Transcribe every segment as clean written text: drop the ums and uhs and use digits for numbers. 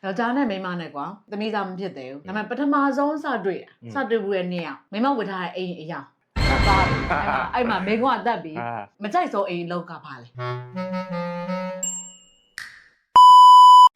ယောက်ျားနဲ့မိန်းမနဲ့ကွာသမီးသားမဖြစ်သေးဘူးဒါပေမဲ့ပထမဆုံးစတွေ့ဘူးရဲ့နေ့ကမိန်းမဝတ်ထားတဲ့အိမ်အရာသွားပြီအဲ့မှာမိန်းကတက်ပြီးမကြိုက်စိုးအိမ်လောက်ကပါလေ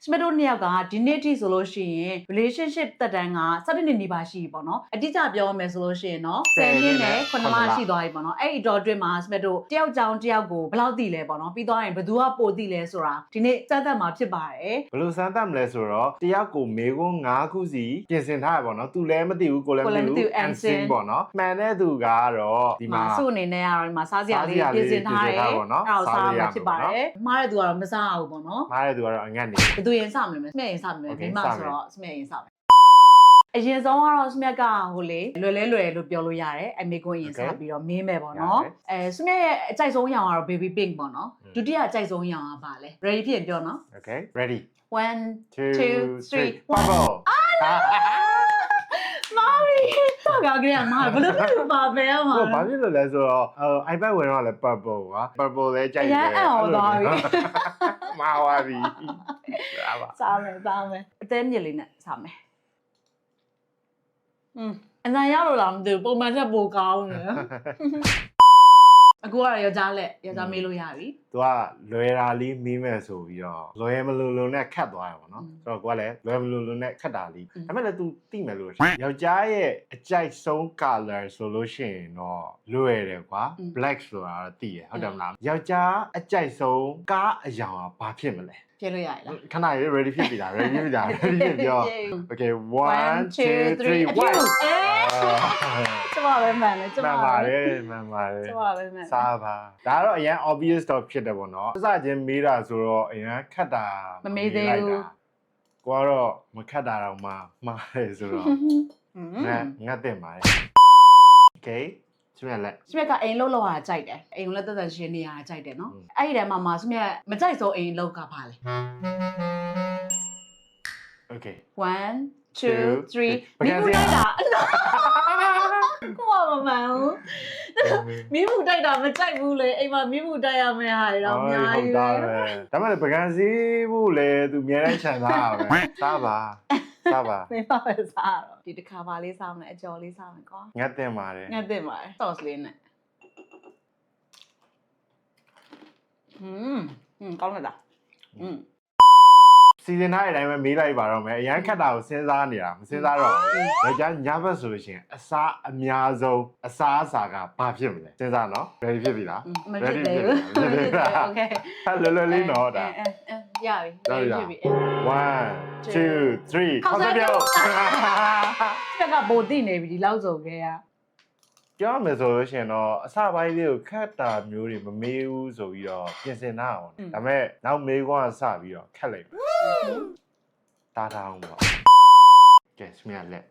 စမတို့နှစ်ယောက်ကဒီနေ့ထိဆိုလို့ရှိရင် relationship တက်တန်းက7နှစ်နီးပါးရှိပြီပေါ့နော်အတိအကျပြောရမယ်ဆိုလို့ရှိရင်နော်10နှစ်နဲ့9လရှိသွားပြီပေါ့နော်အဲ့ဒီတော့အတွင်းမှာစမတို့တယောက်ကြောင်တယောက်ကိုဘယ်လောက်သိလဲပေါ့နော်ပြီးသွားရင်ဘယ်သူကပိုသိလဲဆိုတာဒီနေ့စမ်းသပ်မှာဖြစ်ပါတယ်ဘယ်လိုစမ်းသပ်မလဲဆိုတော့တယောက်ကိုမေခွန်း9ခုစီပြင်ဆင်ထားရပေါ့နော်သူလည်းမသိဘူးကိုလည်းမသိဘူး answer ပေါ့နော်မှန်တဲ့သူကတော့ဒီမှာစုအနေနဲ့ကတော့ဒီမှာစားစရာလေးပြင်ဆင်ထားတယ်အဲ့တော့စားမှာဖြစ်ပါတယ်မှားတဲ့သူကတော့မစားဘူးပေါ့နော်မှားတဲ့သူကတော့အငတ်နေဘယ်သူရင်စမယ်စမြက်ရင်စမယ်ဒီမှာဆိုတော့စမြက်ရင်စမယ်အရင်ဆုံးကတော့စမြက်ကဟိုလေလွယ်လို့ပြောလို့ရတယ်အမေကွန်းရင်စပြီးတော့မင်းမယ်ပေါ့နော်စမြက်ရဲ့အကြိုက်ဆုံးရောင်ကတော့ baby pink ပေါ့နော်ဒုတိယအကြိုက်ဆုံးရောင်ကပါလဲ ready ဖြစ်ရင်ပြောနော် okay ready 1 2 3 purple မာရီတော့ကြရမှာဘယ်လိုပါပဲမှာဘာဖြစ်လို့လဲဆိုတော့iPad ဝင်တော့လဲ purple ကွာ purple လဲကြိုက်တယ်အဲ့အောင်သွားပြီမာဝါပြီစားမယ်အသေးမြစ်လေးနဲ့စားမယ်အနိုင်ရလို့လားမသိဘူးပုံမှန်ချက်ပိုကောင်းတယ်အခုကတော့ယောက်ျားမေးလို့ရပြီသူကလွယ်တာလေးမေးမယ်ဆိုပြီးတော့လွယ်မလို့နဲ့ခတ်သွားရပါတော့ဆိုတော့ကိုကလည်းလွယ်မလို့နဲ့ခတ်တာလေးဒါပေမဲ့လည်း तू သိမယ်လို့ယောက်ျားရဲ့အကြိုက်ဆုံး color ဆိုလို့ရှိရင်တော့လွယ်တယ်ကွာ black ဆိုတာတော့သိရဟုတ်တယ်မလားယောက်ျားအကြိုက်ဆုံးကားအယောင်ကဘာဖြစ်မလဲပြလို့ရရလားခဏရေး ready ဖြစ်ပြီလား ready ဖြစ်ပြော okay 1 2 3 1ကျမပဲမှန်တယ်မှန်ပါတယ်ကျမပဲမှန်စားပါဒါကတော့အရင် obvious တော့ဖြစ်တယ်ပေါ့နော်စစချင်းမေးတာဆိုတော့အရင်ခတ်တာမမေးသေးဘူးကိုကတော့မခတ်တာတော့မှမှားတယ်ဆိုတော့ငါတင်ပါတယ် okayစမြက်ကအိမ်လုံးလောက်ရကြိုက်တယ်အိမ်လည်းတက်တက်ရှင်းနေရကြိုက်တယ်နော်အဲ့ဒီတည်းမှာစမြက်မကြိုက်ဆုံးအိမ်လောက်ကပါလေ okay 1 2 3မိမှုတိုက်တာကိုမမှန်ဘူးမိမှုတိုက်တာမကြိုက်ဘူးလေအိမ်မှာမိမှုတိုက်ရမယ်ဟာတော့အများကြီးပဲဒါမှလည်းပကံစည်းဖို့လေသူအများနဲ့ခြံသားရပဲစားပါမင်းပါပဲစားတော့ဒီတစ်ခါပါလေးစားမယ်အကျော်လေးစားမယ်ကွာငတ်တင်ပါတယ် sauce လေးနဲ့ကောင်းလားစီစဉ်ထားတဲ့အတိုင်းပဲမေးလိုက်ပါတော့မယ်အရန်ခက်တာကိုစဉ်းစားနေတာမစဉ်းစားတော့ဘူး။ဒါကြောင့်ညဘက်ဆိုလို့ရှိရင်အစားအများဆုံးအစားအစာကဘာဖြစ်မလဲစဉ်းစားနော် ready ဖြစ်ပြီလား ready ဖြစ်ပြီ okay လွယ်လေးနော်ဒါရပြီဖြစ်ပြီ1 2 3ခေါက်ဆက်ပြောတက်ကပိုတိနေပြီဒီလောက်ဆိုခဲ့ရပြောမယ်ဆိုလို့ရှိရင်တော့အစပိုင်းလေးကိုခတ်တာမျိုးတွေမမေးဘူးဆိုပြီးတော့ပြင်ဆင်တာအောင်ဒါပေမဲ့နောက်မေးခွန်းကစပြီးတော့ခတ်လိုက်တာတာအောင်ပေါ့ကဲစမြက်လက်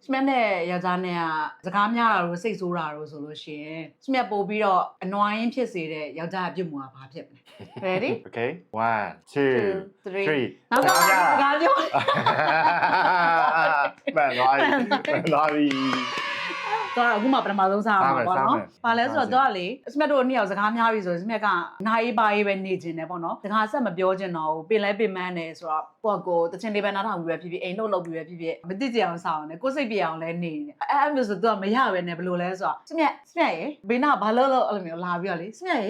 စမြက်နဲ့ယောက်ျားနဲ့ကစကားများတာလို့စိတ်ဆိုးတာလို့ဆိုလို့ရှိရင်စမြက်ပို့ပြီးတော့အနွားရင်းဖြစ်စေတဲ့ယောက်ျားအပြုတ်မှုကဘာဖြစ်မလဲ ready okay 1 2 3နောက်ကစကားပြောမှန်သွားပြီတော့အခုမှပထမဆုံးစားမှာပေါ့နော်။ဘာလဲဆိုတော့လေစမက်တို့နှစ်ယောက်စကားများပြီဆိုရင်စမက်ကနိုင်ပါရေးပဲနေကျင်တယ်ပေါ့နော်။စကားဆက်မပြောကျင်တော့ဘူး။ပင်လဲပင်မန်းတယ်ဆိုတော့ကိုတချင်လေးပဲနားထောင်ပြီးပဲဖြစ်ဖြစ်အိမ်လုံးလုပ်ပြီးပဲဖြစ်ဖြစ်မသိကြအောင်စားအောင်လေကိုစိတ်ပြေအောင်လဲနေတယ်။အဲ့မျိုးဆိုတော့မရပဲနဲ့ဘယ်လိုလဲဆိုတော့စမက်ရေဘေးနာဘာလို့အဲ့လိုမျိုးလာပြီးတော့လေစမက်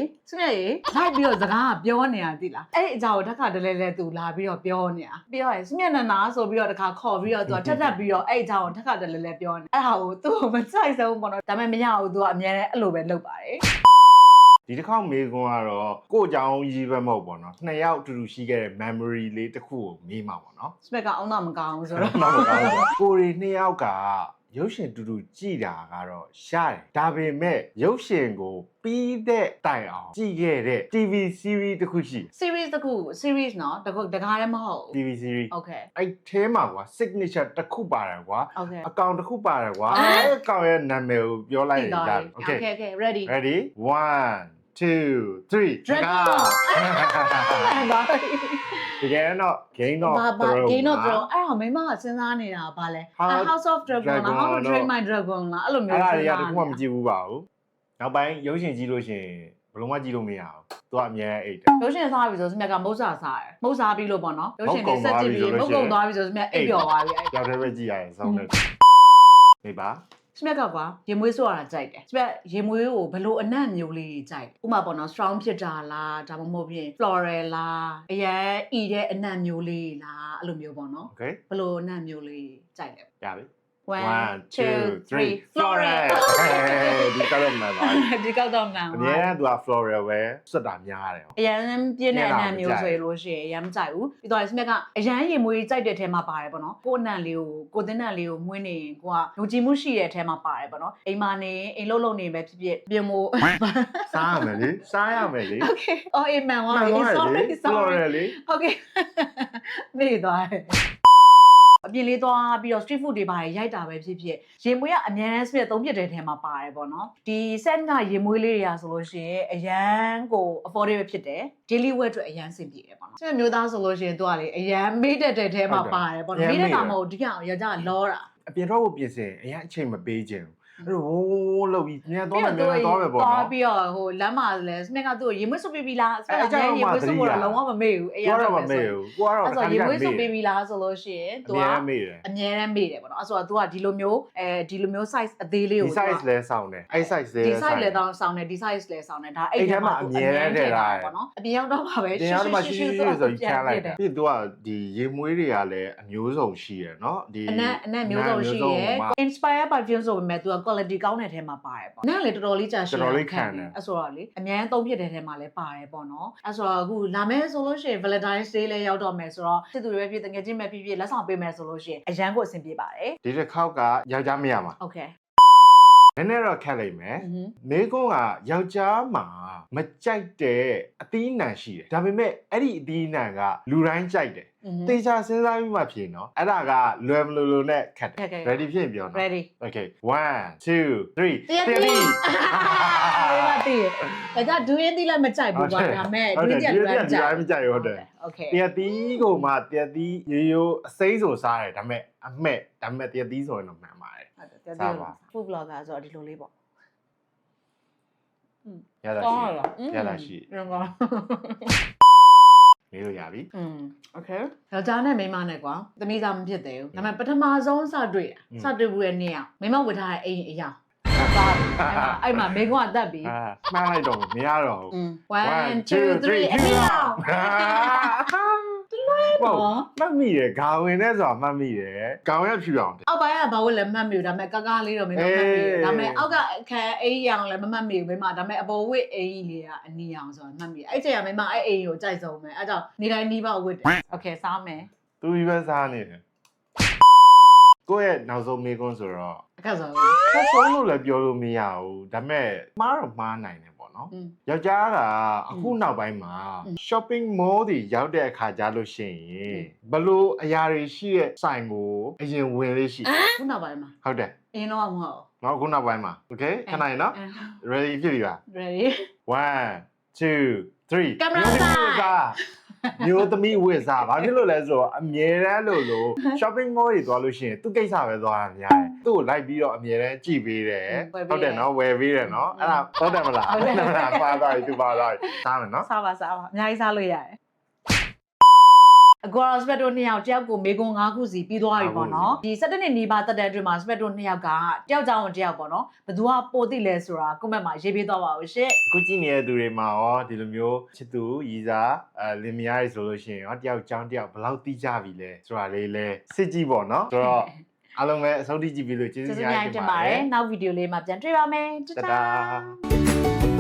ရေလိုက်ပြီးတော့စကားကပြောနေတာသိလား။အဲ့ဒီအကြောင်းကိုတစ်ခါတလဲလဲသူလာပြီးတော့ပြောနေတာ။ပြောရင်စမက်နာဆိုပြီးတော့တစ်ခါခေါ်ပြီးတော့သူကထပ်ပြီးတော့အဲ့ဒီအကြောင်းကိုတစ်ခါတလဲလဲပြောနေ။အဲ့ဟာကိုသူ့ကိုမကြိုက်ဆုံးပေါ့နော်ဒါပေမဲ့မရဘူးသူကအများနဲ့အဲ့လိုပဲလုပ်ပါတယ်ဒီတစ်ခေါက်မေးခွန်းကတော့ကို့အကြောင်းရေးပဲမဟုတ်ပေါ့နော်နှစ်ယောက်အတူတူရှိခဲ့တဲ့ memory လေးတစ်ခုကိုမေးမှာပေါ့နော်စပက်ကအုံတော့မကောင်းဘူးဆိုတော့ကိုရီနှစ်ယောက်ကရုပ်ရှင်တူတူကြည်တာကတော့ရတယ်ဒါပေမဲ့ရုပ်ရှင်ကိုပြီးတဲ့တိုင်အောင်ကြည်ခဲ့တဲ့ TV series တစ်ခုရှိ series တစ်ခု series เนาะတကားလည်းမဟုတ် TV series okay အဲ့ထဲမှာကွာ signature တစ်ခုပါတယ်ကွာအကောင့်တစ်ခုပါတယ်ကွာအဲ့အကောင့်ရဲ့နာမည်ကိုပြောလိုက်ရင်ဒါ okay ready 1 2 3 Dragon တကယ်တော့ game တော့ game တော့ draw အဲ့ဒါမိမကစဉ်းစားနေတာဗာလဲ House of Dragon လား How to Train My Dragon လားအဲ့လိုမျိုးအဲ့ဒါတွေကတခုမှမကြည့်ဘူးပါဘူးနောက်ပိုင်းရုပ်ရှင်ကြည့်လို့ရှိရင်ဘ လုံးဝကြည့်လို့မရဘူးသူကအမြဲအိတ်တယ် ရုပ်ရှင်စားပြီဆိုစမြက်ကမုတ်စာစားတယ်မုတ်စားပြီးလို့ပေါ့နော်ရုပ်ရှင်တွေဆက်ကြည့်ပြီးမုတ်ကုံသွားပြီဆိုစမြက်အိပ်ပျော်သွားပြီ ကြောက်တယ်ပဲကြည့်ရတယ်စောင်းနေနေပါ စမြက်ကကွာရေမွေးဆိုရတာကြိုက်တယ်စမြက်ရေမွေးကိုဘလို့အနံ့မျိုးလေးကြိုက်ဥမာပေါ့နော် strong ဖြစ်တာလားဒါမှမဟုတ်ဖြင့် floral လားအရင်ဤတဲ့အနံ့မျိုးလေးလားအဲ့လိုမျိုးပေါ့နော် Okay ဘလို့အနံ့မျိုးလေးကြိုက်တယ် ရပြီ 1 2 3 floral ဒီကတော့မှန်ပါ ဒီကောက်တော့မှန် အ ပါ များကသူက floral ပဲစက်တာများတယ် အရန်ပြင်းတဲ့အနံ့မျိုးဆိုရလို့ရှိရင်အရန်မကြိုက်ဘူးပြီးတော့စမြက်ကအရန်ရေမွေးကြိုက်တဲ့ထဲမှာပါတယ်ပေါ့နော်ကိုယ်အနံ့လေးကိုတင်းနံ့လေးကိုမွေးနေရင်ကိုကလူကြည်မှုရှိတဲ့ထဲမှာပါတယ်ပေါ့နော်အိမ်မာနေအိမ်လုံးလုံးနေပဲဖြစ်ဖြစ်ပြင်မို့ စားရမယ်လေစားရမယ်လေ Okay အော်အိမ်မှန်သွားပြီ sorry floral လေ Okay မေ့သွားတယ်အပြင်လေးသွားပြီးတော့ street food တွေပါတယ်ရိုက်တာပဲဖြစ်ဖြစ်ရေမွေးကအများနဲ့ split သုံးဖြစ်တဲ့ထဲမှာပါတယ်ပေါ့နော်ဒီ set ကရေမွေးလေးတွေကဆိုလို့ရှိရင်အရန်ကို affordable ဖြစ်တယ် daily wear အတွက်အရန်ဆင်ပြေတယ်ပေါ့နော်မျိုးသားဆိုလို့ရှိရင်သူကလေအရန်မေးတဲ့ထဲမှာပါတယ်ပေါ့နော်မေးတဲ့တာမဟုတ်ဒီကောင်ယောက်ျားလောတာ အပြင်တော့ကိုပြင်စင်အရင်အချိန်မပေးခြင်းအဲ့လိုဝိုးလို့ပြီးမြန်သွားမယ်မြန်သွားမယ်ပေါ့နော် ပြီးတော့ဟိုလမ်းမှာလဲစမက်ကသူ့ရေမွေးစုပ်ပေးပြီးလားစမက်ကရေမွေးစုပ်ဖို့တော့လုံးဝမမေ့ဘူးအရင်တော့ မမေ့ဘူးကိုကတော့ အဲ့ဆိုရေမွေးစုပ်ပေးပြီးလားဆိုလို့ရှိရင်သူကအမြဲတမ်းမေ့တယ်ပေါ့နော်အဲ့ဆိုတော့သူကဒီလိုမျိုး size အသေးလေးကို ဒီ size လဲစောင်းတယ်အဲ့ size လဲ ဒီ size လဲတောင်းစောင်းတယ်ဒီ size လဲစောင်းတယ်ဒါအဲ့ထဲမှာအမြဲတမ်းထည့်ထားတယ်ပေါ့နော်အပြင်ရောက်တော့ပါပဲ တင်ရောက်တော့မှရှိဆိုပြီးခံလိုက်တယ်ပြီးသူကဒီရေမွေးတွေကလည်းအမျိုးစုံရှိရယ်နော်ဒီအနက်မျိုးစုံရှိရယ် inspire by film ဆိုပေမဲ့သူက quality ကောင်းတဲ့ထဲမှာပါတယ်ပေါ့နားလေတော်တော်လေးကြာရှည်ခံတယ်အဲ့ဆိုတော့လေအများသုံးဖြစ်တဲ့ထဲမှာလည်းပါတယ်ပေါ့နော်အဲ့ဆိုတော့အခုလာမယ်ဆိုလို့ရှိရင် Valentine's Day လည်းရောက်တော့မယ်ဆိုတော့စစ်သူတွေပဲဖြစ်တကယ်ချင်းပဲဖြစ်ဖြစ်လက်ဆောင်ပေးမယ်ဆိုလို့ရှိရင်အရန်ကိုအဆင်ပြေပါတယ် ဒီတစ်ခေါက်ကယောက်ျားမရမှာ Okay နည်းနည်းတော့ခက်လိုက်မယ်မိကုန်းကယောက်ျားမှာမကြိုက်တဲ့အသီးနှံရှိတယ်ဒါပေမဲ့အဲ့ဒီအသီးနှံကလူတိုင်းကြိုက်တယ်တေချာစဉ်းစားပြီးမှဖြေနော်အဲ့ဒါကလွယ်မလို့လို့နဲ့ခက်တယ် ready ဖြစ်ရင်ပြောနော် ready okay 1 2 3 တတိဘာတည်ဒါကြဒူးရင်တိလည်းမကြိုက်ဘူးကွာဒါမဲ့ဒူးရင်တိလည်းမကြိုက် မကြိုက်ဟုတ်တယ် okay တရသီးကိုမှတရသီးရိုးအစိမ့်ဆိုစားတယ်ဒါမဲ့အမဲ့ဒါမဲ့တရသီးဆိုရင်တော့မှန်ပါတယ် ဟုတ်တယ်တည် food vlogger ဆိုတော့ဒီလိုလေးပေါ့ ရတာရှိရတာရှိ ရန်ကုန် မေးလို့ရပြီ okay ယောက်ျားနဲ့မိန်းမနဲ့ကွာသမီးသားမဖြစ်သေးဘူးဒါပေမဲ့ပထမဆုံးစတွေ့ဘူးရဲ့နေ့အောင်မိန်းမဝတ်ထားတဲ့အိမ်အရာအဲ့မှာမိန်းကအသက်ပြီး မှန်းလိုက်တော့မရတော့ဘူး 1 2 3အမြောင်ဟုတ်မှတ်မိတယ်ဂါဝင်နဲ့ဆိုတာမှတ်မိတယ်ဂါဝင်ကဖြူအောင်တယ် အောက်ပိုင်းကဘာလို့လဲမှတ်မိဘူးဒါပေမဲ့ကားလေးတော့မင်းမမှတ်မိဘူးဒါပေမဲ့အောက်ကအခန်းအိမ်ရောင်လည်းမမှတ်မိဘူးမိန်းမဒါပေမဲ့အပေါ်ဝစ်အိမ်ကြီးလေးကအနီရောင်ဆိုတာမှတ်မိအဲ့ချိန်ကမိန်းမအဲ့အိမ်ကိုကြိုက်ဆုံးပဲအဲ့ကြောင့်နေတိုင်းနီးပါဝစ်တယ် okay စားမယ် သူပြီးပဲစားနေတယ်ကိုယ့်ရဲ့နောက်ဆုံးမေးခွန်းဆိုတော့ အခက်ဆုံး ဆက်ဆုံးလို့လည်းပြောလို့မရဘူးဒါပေမဲ့မှားတော့မှားနိုင်တယ်ပေါ့နော်ယောက်ျားကအခုနောက်ပိုင်းမှာ shopping mall တွေရောက်တဲ့အခါကျလို့ရှိရင်ဘလို့အရာတွေရှိတဲ့ဆိုင်ကိုအရင်ဝင်လေးရှိ ခုနောက်ပိုင်းမှာ ဟုတ်တယ် အင်းတော့မဟုတ် နော်အခုနောက်ပိုင်းမှာ okay ခဏရင်နော် ready ဖြစ်ပြီလား ready 1 2 3 ကင်မရာဆိုင် မျိုးသမီးဝစ်စားဘာဖြစ်လို့လဲဆိုတော့အမြဲတမ်းလို့ shopping mall တွေသွားလို့ရှိရင်သူ့ကိစ္စပဲသွားတာများတယ်သူ့ကိုလိုက်ပြီးတော့အမြဲတမ်းကြည့်ပေးတယ်ဟုတ်တယ်နော်ဝယ်ပေးတယ်နော်အဲ့ဒါဟုတ်တယ်မလားဟုတ်တယ်မလားပါသွားပြီသူပါသွားပြီစားမယ်နော် စားပါအများကြီးစားလို့ရတယ်အကွာစပက်တို့2ယောက်တယောက်ကိုမေကွန်5ခုစီပြီးသွားပြီပေါ့နော်ဒီ17နှစ်နီးပါးတက်တဲ့အတွင်းမှာစပက်တို့2ယောက်ကတယောက်ကြောင်းတယောက်ပေါ့နော်ဘသူကပိုသိလဲဆိုတာကွန်မန့်မှာရေးပေးသွားပါဦးရှင့် အခုကြည့်နေတဲ့သူတွေမှာရောဒီလိုမျိုးချစ်သူရည်စားလင်မယားတွေဆိုလို့ရှိရင်ရောတယောက်ကြောင်းတယောက်ဘယ်လောက်သိကြပြီလဲဆိုတာလေးလဲစစ်ကြည့်ပေါ့နော်ဆိုတော့အားလုံးပဲအဆုံးထိကြည့်ပြီးလို့ကျေးဇူးများတင်ပါတယ် နောက်ဗီဒီယိုလေးမှာပြန်တွေ့ပါမယ်တတာ